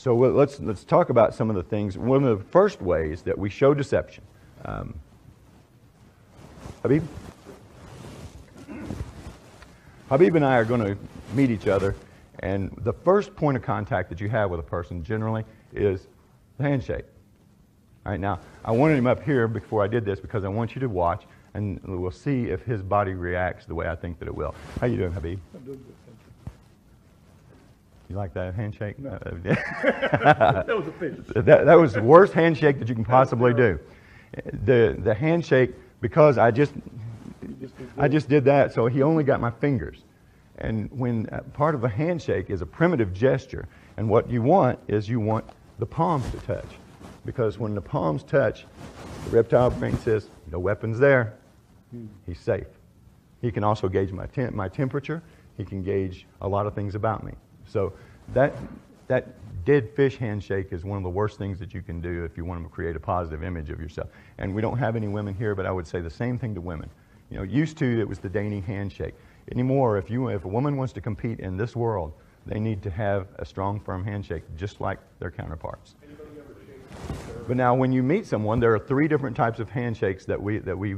So let's talk about some of the things. One of the first ways that we show deception. Habib? Habib and I are going to meet each other, and the first point of contact that you have with a person generally is the handshake. All right, now, I wanted him up here before I did this because I want you to watch, and we'll see if his body reacts the way I think that it will. How you doing, Habib? I'm doing good, thank you. You like that handshake? No. That was a fish. That was the worst handshake that you can possibly do. The handshake, because I just did that, so he only got my fingers. And when part of a handshake is a primitive gesture, and what you want is you want the palms to touch. Because when the palms touch, the reptile brain says, no weapons there, he's safe. He can also gauge my temperature, he can gauge a lot of things about me. So that dead fish handshake is one of the worst things that you can do if you want to create a positive image of yourself. And we don't have any women here, but I would say the same thing to women. You know, used to it was the dainty handshake. Anymore, if a woman wants to compete in this world, they need to have a strong, firm handshake, just like their counterparts. But now, when you meet someone, there are 3 different types of handshakes that we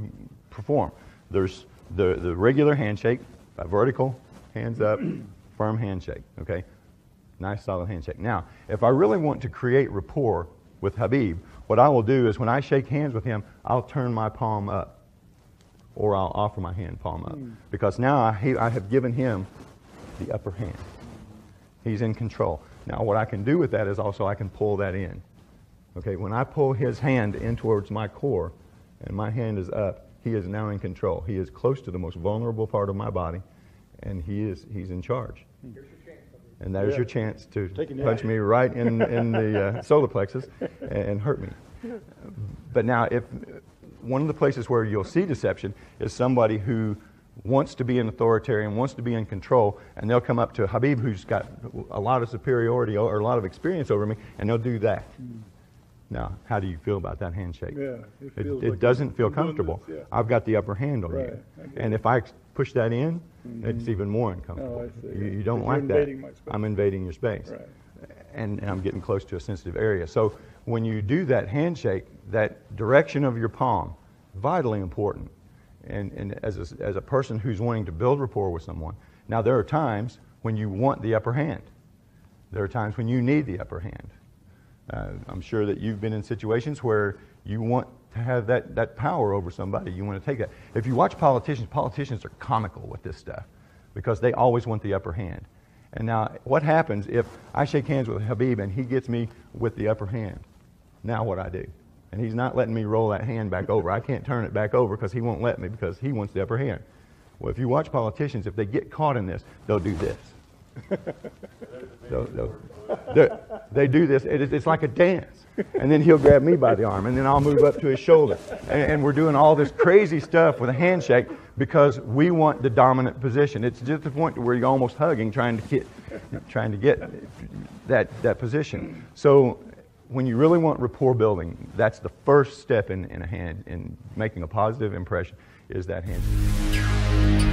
perform. There's the regular handshake, a vertical, hands up, firm handshake. Okay, nice solid handshake. Now, if I really want to create rapport with Habib, what I will do is when I shake hands with him, I'll turn my palm up, or I'll offer my hand palm up, because now I have given him the upper hand. He's in control. Now, what I can do with that is also I can pull that in. Okay, when I pull his hand in towards my core and my hand is up, he is now in control. He is close to the most vulnerable part of my body, and he's in charge. Here's your chance. And there's your chance to punch me right in the solar plexus and hurt me. But now, if one of the places where you'll see deception is somebody who wants to be an authoritarian, wants to be in control, and they'll come up to Habib, who's got a lot of superiority or a lot of experience over me, and they'll do that. Now, how do you feel about that handshake? Yeah, it doesn't feel comfortable. Yeah. I've got the upper hand on you. And if I push that in, it's even more uncomfortable. Oh, I see. You don't like that. I'm invading your space. Right. And I'm getting close to a sensitive area. So when you do that handshake, that direction of your palm, vitally important. And as a person who's wanting to build rapport with someone, now there are times when you want the upper hand. There are times when you need the upper hand. I'm sure that you've been in situations where you want to have that power over somebody. You want to take that. If you watch politicians are comical with this stuff because they always want the upper hand. And now what happens if I shake hands with Habib and he gets me with the upper hand? Now what I do? And he's not letting me roll that hand back over. I can't turn it back over because he won't let me because he wants the upper hand. Well, if you watch politicians, if they get caught in this, they'll do this. They do this. It's like a dance. And then he'll grab me by the arm, and then I'll move up to his shoulder. And we're doing all this crazy stuff with a handshake because we want the dominant position. It's just the point where you're almost hugging, trying to get that position. So when you really want rapport building, that's the first step in making a positive impression, is that handshake.